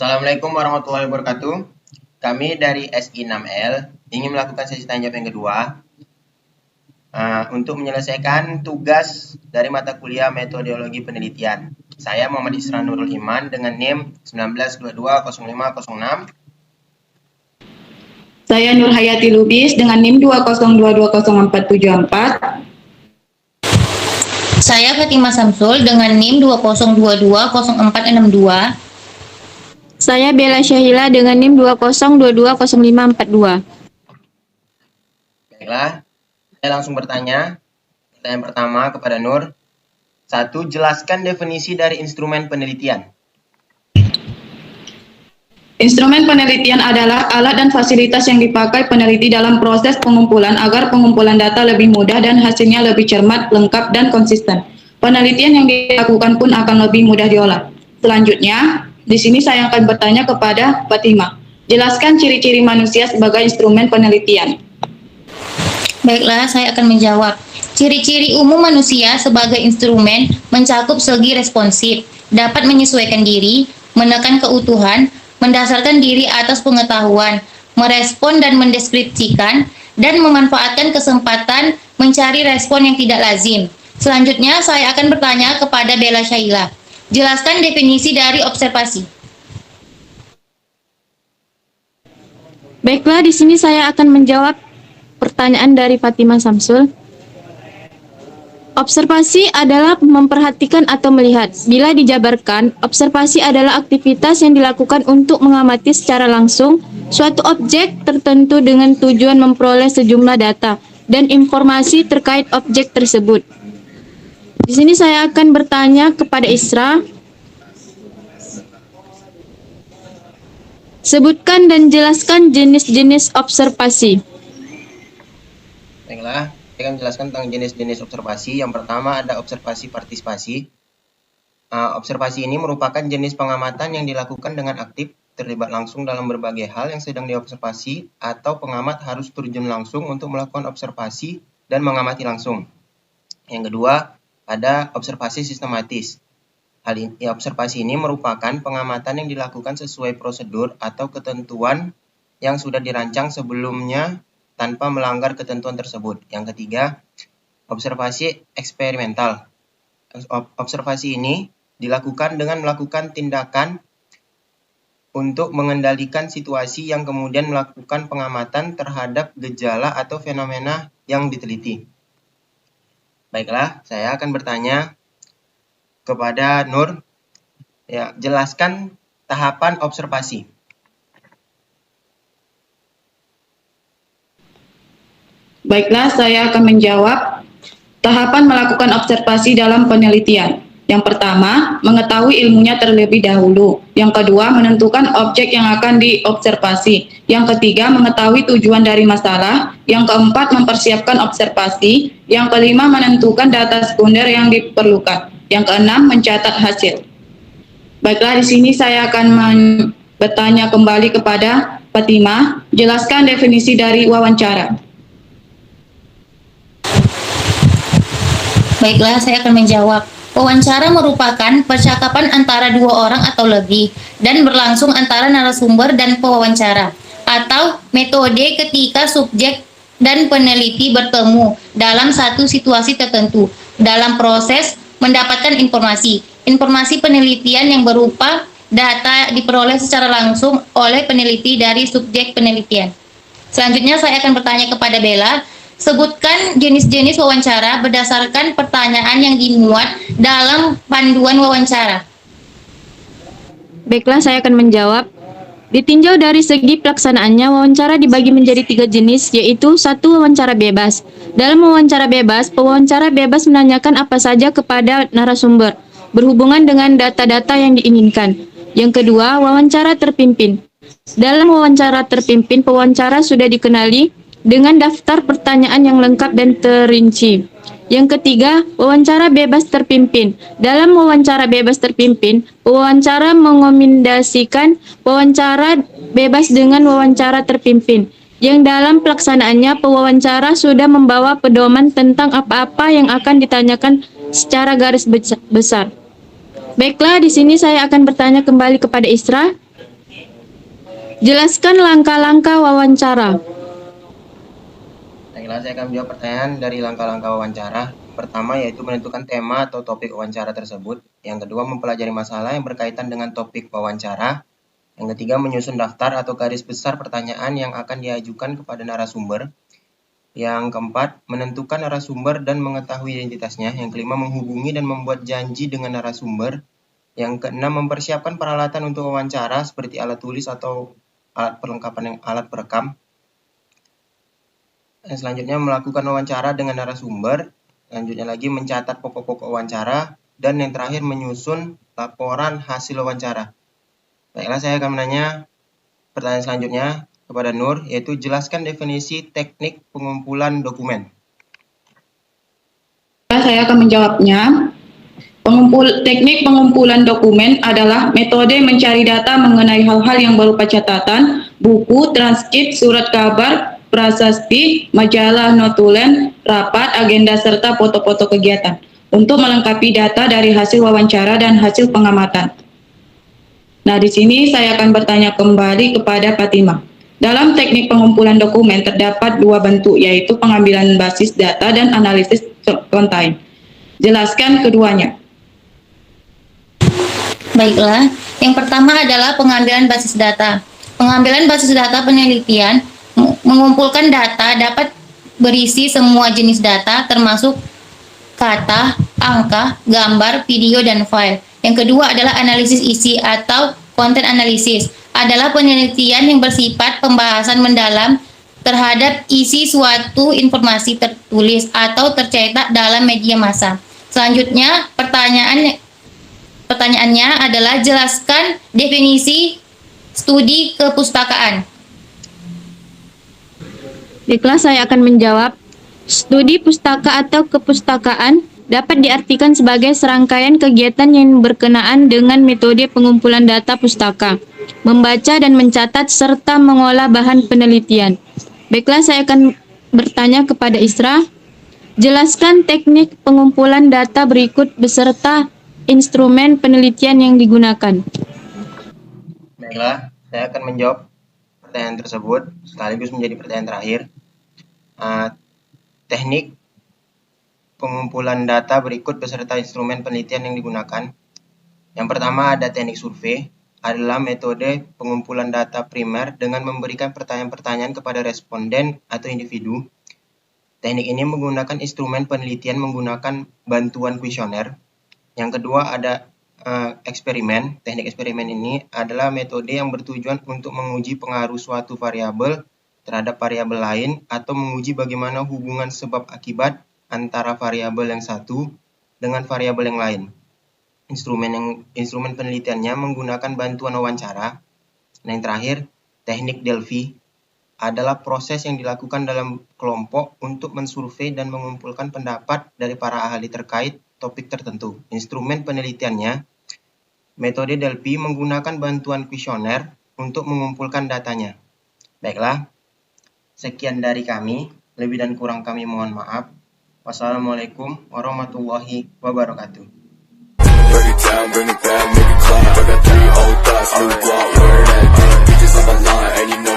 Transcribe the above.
Assalamualaikum warahmatullahi wabarakatuh. Kami dari SI6L ingin melakukan sesi tanya jawab yang kedua untuk menyelesaikan tugas dari mata kuliah metodologi penelitian. Saya Muhammad Isra Nurul Iman dengan NIM 19220506. Saya Nur Hayati Lubis dengan NIM 202200474. Saya Fatimah Samsul dengan NIM 20220462. Saya Bella Syahila dengan NIM 20220542. Baiklah, saya langsung bertanya. Pertanyaan pertama kepada Nur. 1. Jelaskan definisi dari instrumen penelitian. Instrumen penelitian adalah alat dan fasilitas yang dipakai peneliti dalam proses pengumpulan agar pengumpulan data lebih mudah dan hasilnya lebih cermat, lengkap, dan konsisten. Penelitian yang dilakukan pun akan lebih mudah diolah. Selanjutnya, di sini saya akan bertanya kepada Fatimah. Jelaskan ciri-ciri manusia sebagai instrumen penelitian. Baiklah, saya akan menjawab. Ciri-ciri umum manusia sebagai instrumen mencakup segi responsif, dapat menyesuaikan diri, menekan keutuhan, mendasarkan diri atas pengetahuan, merespon dan mendeskripsikan, dan memanfaatkan kesempatan mencari respon yang tidak lazim. Selanjutnya, saya akan bertanya kepada Bella Syahila. Jelaskan definisi dari observasi. Baiklah, di sini saya akan menjawab pertanyaan dari Fatimah Samsul. Observasi adalah memperhatikan atau melihat. Bila dijabarkan, observasi adalah aktivitas yang dilakukan untuk mengamati secara langsung suatu objek tertentu dengan tujuan memperoleh sejumlah data dan informasi terkait objek tersebut. Di sini saya akan bertanya kepada Isra. Sebutkan dan jelaskan jenis-jenis observasi. Baiklah, saya akan menjelaskan tentang jenis-jenis observasi. Yang pertama ada observasi partisipasi. Observasi ini merupakan jenis pengamatan yang dilakukan dengan aktif, terlibat langsung dalam berbagai hal yang sedang diobservasi, atau pengamat harus terjun langsung untuk melakukan observasi dan mengamati langsung. Yang kedua, ada observasi sistematis. Observasi ini merupakan pengamatan yang dilakukan sesuai prosedur atau ketentuan yang sudah dirancang sebelumnya tanpa melanggar ketentuan tersebut. Yang ketiga, observasi eksperimental. Observasi ini dilakukan dengan melakukan tindakan untuk mengendalikan situasi yang kemudian melakukan pengamatan terhadap gejala atau fenomena yang diteliti. Baiklah, saya akan bertanya kepada Nur. Ya, jelaskan tahapan observasi. Baiklah, saya akan menjawab tahapan melakukan observasi dalam penelitian. Yang pertama, mengetahui ilmunya terlebih dahulu. Yang kedua, menentukan objek yang akan diobservasi. Yang ketiga, mengetahui tujuan dari masalah. Yang keempat, mempersiapkan observasi. Yang kelima, menentukan data sekunder yang diperlukan. Yang keenam, mencatat hasil. Baiklah, di sini saya akan bertanya kembali kepada Fatimah. Jelaskan definisi dari wawancara. Baiklah, saya akan menjawab. Wawancara merupakan percakapan antara dua orang atau lebih dan berlangsung antara narasumber dan pewawancara, atau metode ketika subjek dan peneliti bertemu dalam satu situasi tertentu dalam proses mendapatkan informasi. Informasi penelitian yang berupa data diperoleh secara langsung oleh peneliti dari subjek penelitian. Selanjutnya saya akan bertanya kepada Bella. Sebutkan jenis-jenis wawancara berdasarkan pertanyaan yang dimuat dalam panduan wawancara. Baiklah, saya akan menjawab. Ditinjau dari segi pelaksanaannya, wawancara dibagi menjadi 3 jenis, yaitu 1. Wawancara bebas. Dalam wawancara bebas, pewawancara bebas menanyakan apa saja kepada narasumber, berhubungan dengan data-data yang diinginkan. Yang kedua, wawancara terpimpin. Dalam wawancara terpimpin, pewawancara sudah dikenali dengan daftar pertanyaan yang lengkap dan terinci. Yang ketiga, wawancara bebas terpimpin. Dalam wawancara bebas terpimpin, pewawancara mengombinasikan wawancara bebas dengan wawancara terpimpin, yang dalam pelaksanaannya pewawancara sudah membawa pedoman tentang apa-apa yang akan ditanyakan secara garis besar. Baiklah, di sini saya akan bertanya kembali kepada Isra. Jelaskan langkah-langkah wawancara. Baiklah, saya akan menjawab pertanyaan dari langkah-langkah wawancara. Pertama yaitu menentukan tema atau topik wawancara tersebut. Yang kedua, mempelajari masalah yang berkaitan dengan topik wawancara. Yang ketiga, menyusun daftar atau garis besar pertanyaan yang akan diajukan kepada narasumber. Yang keempat, menentukan narasumber dan mengetahui identitasnya. Yang kelima, menghubungi dan membuat janji dengan narasumber. Yang keenam, mempersiapkan peralatan untuk wawancara seperti alat tulis atau alat perlengkapan yang alat perekam. Selanjutnya, melakukan wawancara dengan narasumber. Selanjutnya lagi, mencatat pokok-pokok wawancara. Dan yang terakhir, menyusun laporan hasil wawancara. Baiklah, saya akan menanya pertanyaan selanjutnya kepada Nur, yaitu jelaskan definisi teknik pengumpulan dokumen. Saya akan menjawabnya. Teknik pengumpulan dokumen adalah metode mencari data mengenai hal-hal yang berupa catatan, buku, transkrip, surat kabar, prasasti, majalah, notulen, rapat, agenda, serta foto-foto kegiatan untuk melengkapi data dari hasil wawancara dan hasil pengamatan. Nah, di sini saya akan bertanya kembali kepada Fatimah. Dalam teknik pengumpulan dokumen terdapat dua bentuk, yaitu pengambilan basis data dan analisis konten. Jelaskan keduanya. Baiklah, yang pertama adalah pengambilan basis data. Pengambilan basis data penelitian mengumpulkan data dapat berisi semua jenis data termasuk kata, angka, gambar, video, dan file. Yang kedua adalah analisis isi atau konten analisis. Adalah penelitian yang bersifat pembahasan mendalam terhadap isi suatu informasi tertulis atau tercetak dalam media massa. Selanjutnya, pertanyaannya adalah jelaskan definisi studi kepustakaan. Baiklah, saya akan menjawab. Studi pustaka atau kepustakaan dapat diartikan sebagai serangkaian kegiatan yang berkenaan dengan metode pengumpulan data pustaka, membaca dan mencatat, serta mengolah bahan penelitian. Baiklah, saya akan bertanya kepada Isra. Jelaskan teknik pengumpulan data berikut beserta instrumen penelitian yang digunakan. Baiklah, saya akan menjawab pertanyaan tersebut sekaligus menjadi pertanyaan terakhir. Teknik pengumpulan data berikut beserta instrumen penelitian yang digunakan. Yang pertama ada teknik survei, adalah metode pengumpulan data primer dengan memberikan pertanyaan-pertanyaan kepada responden atau individu. Teknik ini menggunakan instrumen penelitian menggunakan bantuan kuesioner. Yang kedua ada eksperimen. Teknik eksperimen ini adalah metode yang bertujuan untuk menguji pengaruh suatu variabel terhadap variabel lain atau menguji bagaimana hubungan sebab akibat antara variabel yang satu dengan variabel yang lain. Instrumen penelitiannya menggunakan bantuan wawancara. Nah, yang terakhir, teknik Delphi adalah proses yang dilakukan dalam kelompok untuk mensurvei dan mengumpulkan pendapat dari para ahli terkait topik tertentu. Instrumen penelitiannya, metode Delphi menggunakan bantuan kuesioner untuk mengumpulkan datanya. Baiklah, sekian dari kami. Lebih dan kurang kami mohon maaf. Wassalamualaikum warahmatullahi wabarakatuh. Break it down, bring it back, make it clap. I got 3 old thoughts, new guap, where that at? Bitches on my line, and you know